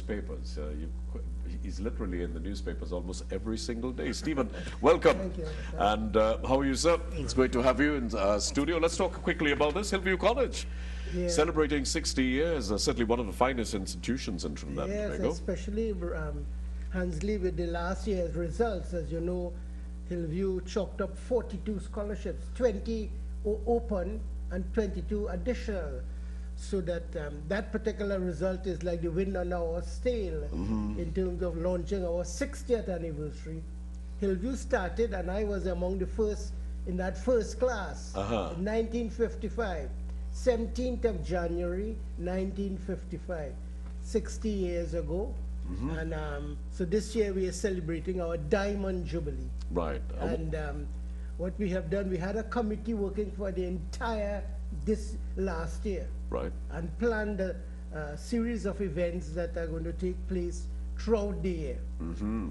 newspapers. He's literally in the newspapers almost every single day. Stephen, welcome. Thank you. And how are you, sir? It's great to have you in studio. Let's talk quickly about this. Hillview College, celebrating 60 years. Certainly one of the finest institutions in Trinidad and Tobago. Yes, especially Hansley with the last year's results. As you know, Hillview chalked up 42 scholarships, 20 open and 22 additional. So that that particular result is like the wind on our sail in terms of launching our 60th anniversary. Hillview started, and I was among the first in that first class in 1955, 17th of January 1955, 60 years ago. And so this year we are celebrating our Diamond Jubilee. Right. And what we have done, we had a committee working for the entire this last year. Right. And planned a series of events that are going to take place throughout the year.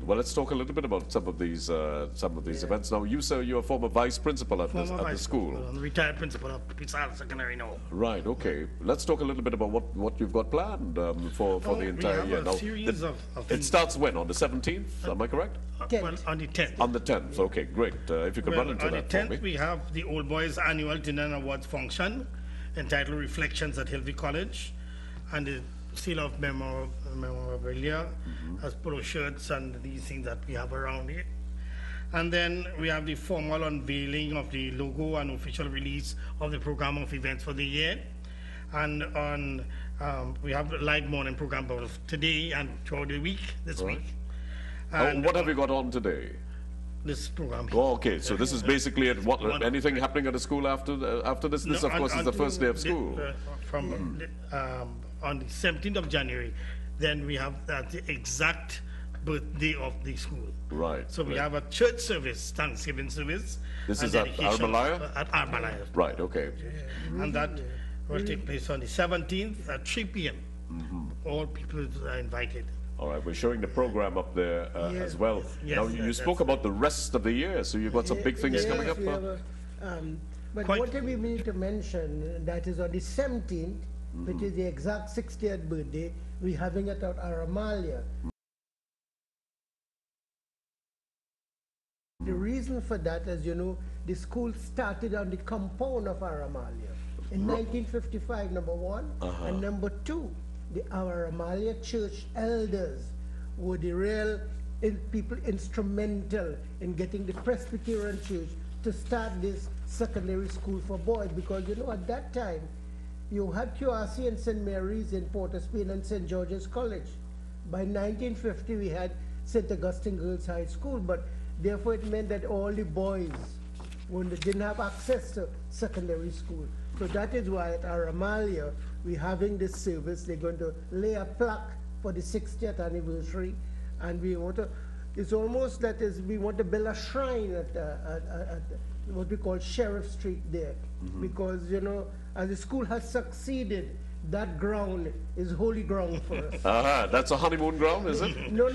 Well, let's talk a little bit about some of these events. Now, you, sir, you're a former vice principal at the school. I'm the retired principal of Pizarro Secondary now. Right, okay. Let's talk a little bit about what you've got planned for the entire year. Now, series of it starts when? On the 17th, am I correct? Well, on the 10th. On the 10th, okay, great. If you could run into that for me. On the 10th, we have the Old Boys Annual Dinner and Awards function entitled Reflections at Hillview College, and the seal of memorabilia as polo shirts and these things that we have around here. And then we have the formal unveiling of the logo and official release of the program of events for the year. And on we have a live morning program both today and throughout the week, this week. And what have you got on today? This program. Oh, okay, so this is basically anything happening at the school after this? This, of course, is the first day of school. On the 17th of January, then we have the exact birthday of the school. Right. So we have a church service, Thanksgiving service. This is at Armalaya? At Armalaya. Right, okay. And that will take place on the 17th at 3 p.m. All people are invited. All right, we're showing the program up there as well. Yes, now, you spoke about the rest of the year, so you've got some big things coming up. But what we need to mention, that is on the 17th, which is the exact 60th birthday, we're having it at Aramalia. The reason for that, as you know, the school started on the compound of Aramalia in 1955, number one, and number two, the Aramalia church elders were the real people instrumental in getting the Presbyterian church to start this secondary school for boys, because you know at that time you had QRC and St. Mary's in Port of Spain and St. George's College. By 1950 we had St. Augustine Girls High School, but therefore it meant that all the boys didn't have access to secondary school. So that is why at Aramalia we're having this service. They're going to lay a plaque for the 60th anniversary, and we want to, it's almost that is, we want to build a shrine at what we call Sheriff Street there, because you know, as the school has succeeded, that ground is holy ground for us. That's a honeymoon ground, is it? No.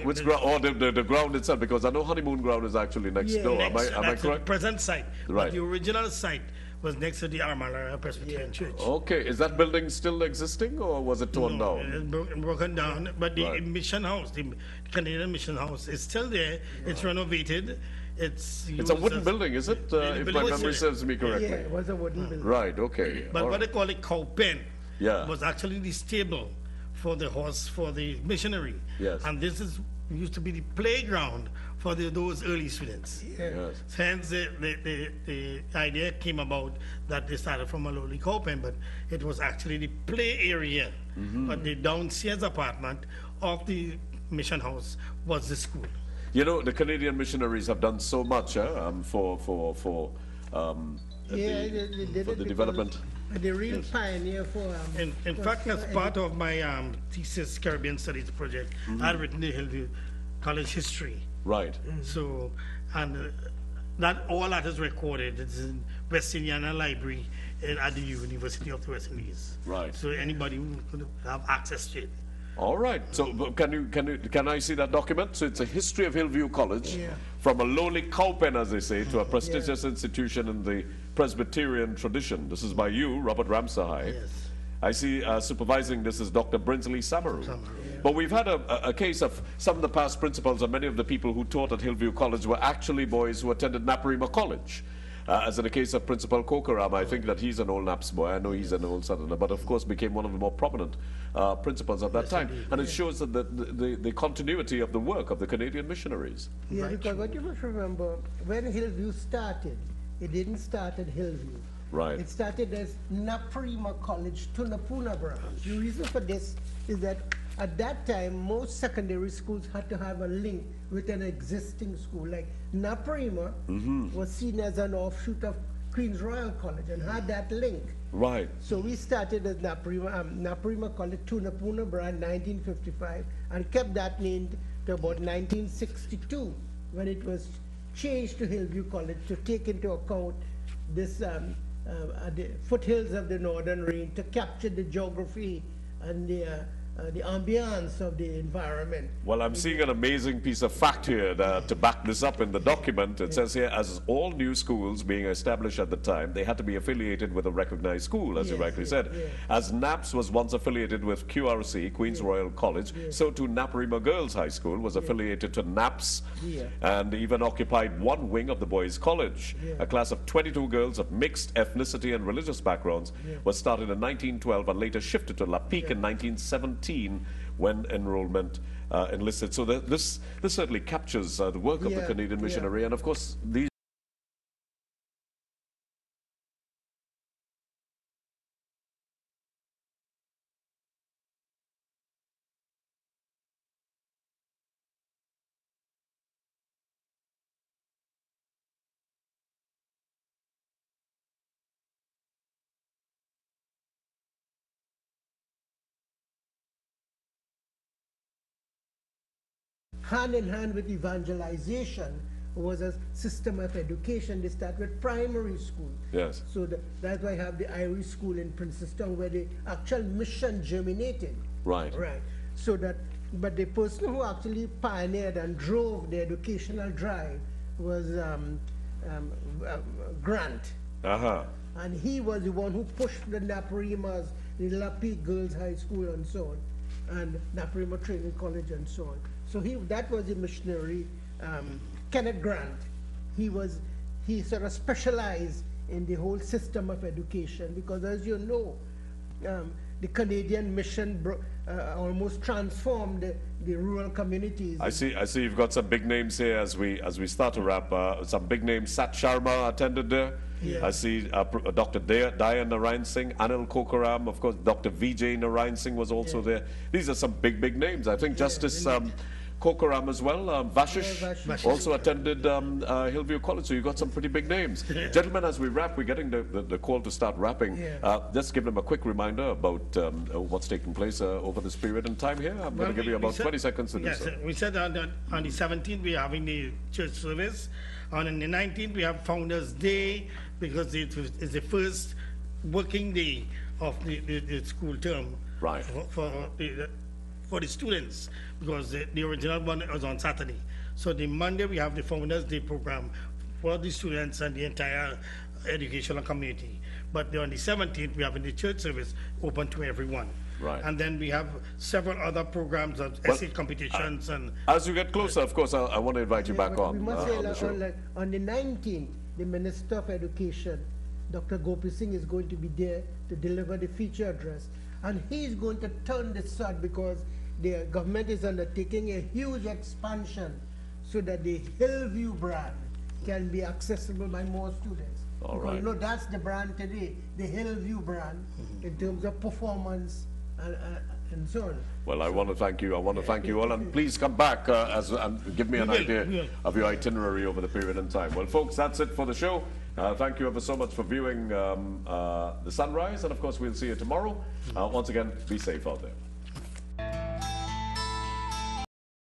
Which ground? Oh, the ground itself, because I know honeymoon ground is actually next door. Am I correct? The present site. Right. But the original site was next to the Armalaya Presbyterian Church. Okay, is that building still existing, or was it torn down? It's broken down, but the mission house, the Canadian mission house, is still there. It's renovated. It's a wooden building, is it? If my memory serves me correctly. Yeah, it was a wooden building. Right, okay. But what they call it cow pen was actually the stable for the horse, for the missionary. Yes. And this used to be the playground for those early students. Yes. Hence the idea came about that they started from a lowly cow pen, but it was actually the play area. But the downstairs apartment of the mission house was the school. You know, the Canadian missionaries have done so much for the development. The real pioneer for... in fact, as part of my thesis Caribbean Studies project, I'd written the Hillview College history. Right. So, and all that is recorded. It's in West Indiana Library at the University of the West Indies. Right. So anybody could have access to it. All right. So can I see that document? So it's a history of Hillview College, from a lowly cowpen, as they say, to a prestigious institution in the Presbyterian tradition. This is by you, Robert Ramsahai. Yes. I see supervising this is Dr. Brinsley Samaru. But we've had a case of some of the past principals and many of the people who taught at Hillview College were actually boys who attended Naparima College. As in the case of Principal Kokaram, I think that he's an old Naps boy. I know he's an old Southerner, but of course became one of the more prominent principals at that time. And it shows that the continuity of the work of the Canadian missionaries. Yeah, because what you must remember, when Hillview started, it didn't start at Hillview. Right. It started as Naparima College Tunapuna branch. The reason for this is that at that time, most secondary schools had to have a link with an existing school. Like Naparima was seen as an offshoot of Queen's Royal College and had that link. Right. So we started as Naparima College Tunapuna branch 1955 and kept that name to about 1962 when it was changed to Hillview College to take into account this the foothills of the Northern Range, to capture the geography and the ambience of the environment. Well, I'm seeing an amazing piece of fact here to back this up in the document. It says here, as all new schools being established at the time, they had to be affiliated with a recognized school, as you rightly said. As NAPS was once affiliated with QRC, Queen's Royal College, so too Naparima Girls High School was affiliated to NAPS and even occupied one wing of the boys' college. A class of 22 girls of mixed ethnicity and religious backgrounds was started in 1912 and later shifted to La Pique in 1917. When enrollment enlisted. So this certainly captures the work of the Canadian missionary, and of course these hand in hand with evangelization was a system of education. They start with primary school. Yes. So that's why I have the Irish school in Princeton where the actual mission germinated. Right. Right. So that, but the person who actually pioneered and drove the educational drive was Grant. And he was the one who pushed the Naparimas, the La Pique Girls High School and so on, and Naparima Training College and so on. So that was a missionary, Kenneth Grant. He sort of specialized in the whole system of education because, as you know, the Canadian mission almost transformed the rural communities. I see you've got some big names here as we start to wrap. Some big names. Sat Sharma attended there. I see Dr. Dayan Narayan Singh, Anil Kokaram, of course, Dr. Vijay Narayan Singh was also there. These are some big names. I think Justice Kokaram as well, Vashish also attended Hillview College, so you got some pretty big names. Gentlemen, as we wrap, we're getting the call to start wrapping. Just give them a quick reminder about what's taking place over this period in time here. I'm going to give you about 20 seconds to do so. We said on the 17th we're having the church service. On the 19th we have Founders Day because it is the first working day of the school term for the students, because the original one was on Saturday. So the Monday we have the Founders Day program for the students and the entire educational community. But on the 17th we have in the church service open to everyone. Right. And then we have several other programs of essay competitions. And as you get closer, of course, I want to invite you back on. We must say on the 19th, the Minister of Education, Dr. Gopi Singh, is going to be there to deliver the feature address. And he's going to turn this out because the government is undertaking a huge expansion so that the Hillview brand can be accessible by more students. All right. You know, that's the brand today, the Hillview brand, in terms of performance and so on. Well, I want to thank you. I want to thank you all, and please come back and give me an idea of your itinerary over the period in time. Well, folks, that's it for the show. Thank you ever so much for viewing the sunrise, and of course, we'll see you tomorrow. Once again, be safe out there.